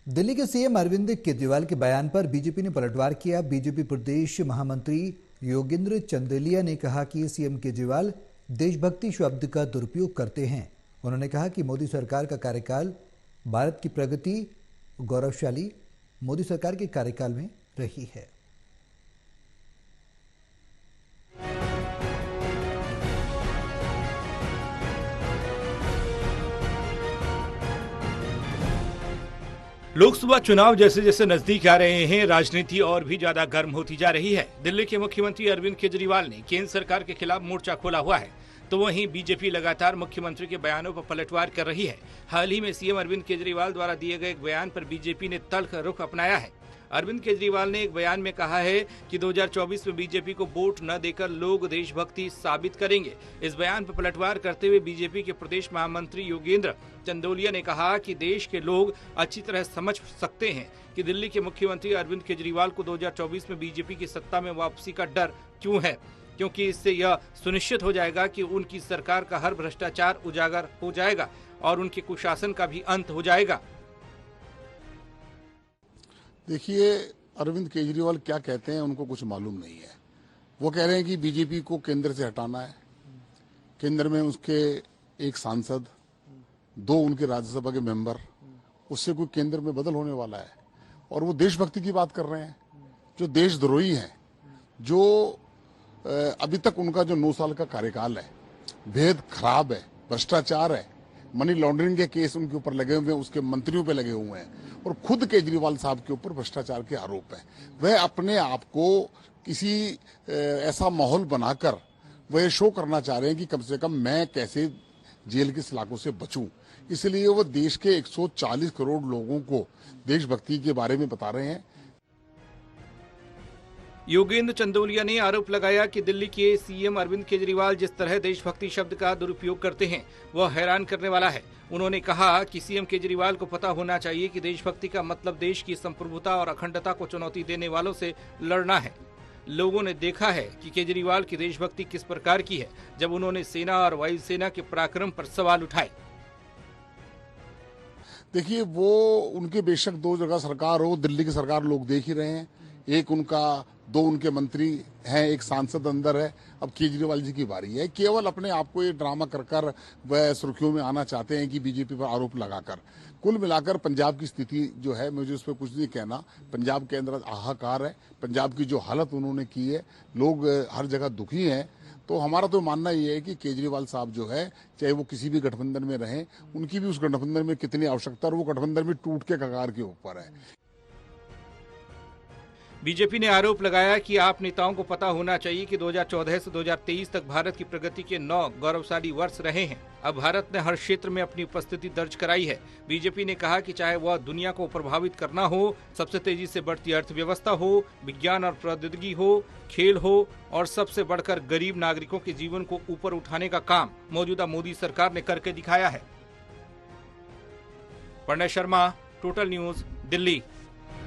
दिल्ली के सीएम अरविंद केजरीवाल के बयान पर बीजेपी ने पलटवार किया। बीजेपी प्रदेश महामंत्री योगेंद्र चंदेलिया ने कहा कि सीएम केजरीवाल देशभक्ति शब्द का दुरुपयोग करते हैं। उन्होंने कहा कि मोदी सरकार का कार्यकाल भारत की प्रगति गौरवशाली मोदी सरकार के कार्यकाल में रही है। लोकसभा चुनाव जैसे जैसे नजदीक आ रहे हैं, राजनीति और भी ज्यादा गर्म होती जा रही है। दिल्ली के मुख्यमंत्री अरविंद केजरीवाल ने केंद्र सरकार के खिलाफ मोर्चा खोला हुआ है, तो वहीं बीजेपी लगातार मुख्यमंत्री के बयानों पर पलटवार कर रही है। हाल ही में सीएम अरविंद केजरीवाल द्वारा दिए गए एक बयान पर बीजेपी ने तल्ख रुख अपनाया है। अरविंद केजरीवाल ने एक बयान में कहा है कि 2024 में बीजेपी को वोट न देकर लोग देशभक्ति साबित करेंगे। इस बयान पर पलटवार करते हुए बीजेपी के प्रदेश महामंत्री योगेंद्र चंदोलिया ने कहा कि देश के लोग अच्छी तरह समझ सकते हैं कि दिल्ली के मुख्यमंत्री अरविंद केजरीवाल को 2024 में बीजेपी की सत्ता में वापसी का डर क्यों है, क्योंकि इससे यह सुनिश्चित हो जाएगा कि उनकी सरकार का हर भ्रष्टाचार उजागर हो जाएगा और उनके कुशासन का भी अंत हो जाएगा। देखिए, अरविंद केजरीवाल क्या कहते हैं उनको कुछ मालूम नहीं है। वो कह रहे हैं कि बीजेपी को केंद्र से हटाना है। केंद्र में उसके एक सांसद, 2 उनके राज्यसभा के मेंबर, उससे कोई केंद्र में बदल होने वाला है। और वो देशभक्ति की बात कर रहे हैं। जो देशद्रोही हैं, जो अभी तक उनका जो 9 साल का कार्यकाल है, भेद खराब है, भ्रष्टाचार है, मनी लॉन्ड्रिंग के केस उनके ऊपर लगे हुए हैं, उसके मंत्रियों पे लगे हुए हैं, और खुद केजरीवाल साहब के ऊपर भ्रष्टाचार के आरोप हैं। वह अपने आप को किसी ऐसा माहौल बनाकर वह शो करना चाह रहे हैं कि कम से कम मैं कैसे जेल की सलाखों से बचूं। इसलिए वो देश के 140 करोड़ लोगों को देशभक्ति के बारे में बता रहे हैं। योगेंद्र चंदोलिया ने आरोप लगाया कि दिल्ली के सीएम अरविंद केजरीवाल जिस तरह देशभक्ति शब्द का दुरुपयोग करते हैं, वह हैरान करने वाला है। उन्होंने कहा कि सीएम केजरीवाल को पता होना चाहिए कि देशभक्ति का मतलब देश की संप्रभुता और अखंडता को चुनौती देने वालों से लड़ना है। लोगों ने देखा है कि केजरीवाल की देशभक्ति किस प्रकार की है, जब उन्होंने सेना और वायुसेना के पराक्रम पर सवाल उठाए। देखिए, वो उनके बेशक 2 जगह सरकार हो, दिल्ली की सरकार लोग देख ही रहे हैं। एक उनका, 2 उनके मंत्री हैं, एक सांसद अंदर है। अब केजरीवाल जी की बारी है। केवल अपने आप को ये ड्रामा कर वह सुर्खियों में आना चाहते हैं कि बीजेपी पर आरोप लगाकर। कुल मिलाकर पंजाब की स्थिति जो है, मुझे उस पर कुछ नहीं कहना। पंजाब के अंदर हाहाकार है। पंजाब की जो हालत उन्होंने की है, लोग हर जगह दुखी हैं। तो हमारा तो मानना ये है कि केजरीवाल साहब जो है, चाहे वो किसी भी गठबंधन में रहें, उनकी भी उस गठबंधन में कितनी आवश्यकता है, वो गठबंधन में टूट के कगार के ऊपर है। बीजेपी ने आरोप लगाया कि आप नेताओं को पता होना चाहिए कि 2014 से 2023 तक भारत की प्रगति के 9 गौरवशाली वर्ष रहे हैं। अब भारत ने हर क्षेत्र में अपनी उपस्थिति दर्ज कराई है। बीजेपी ने कहा कि चाहे वह दुनिया को प्रभावित करना हो, सबसे तेजी से बढ़ती अर्थव्यवस्था हो, विज्ञान और प्रौद्योगिकी हो, खेल हो, और सबसे बढ़कर गरीब नागरिकों के जीवन को ऊपर उठाने का काम मौजूदा मोदी सरकार ने करके दिखाया है। Pranay Sharma, Total News, Delhi.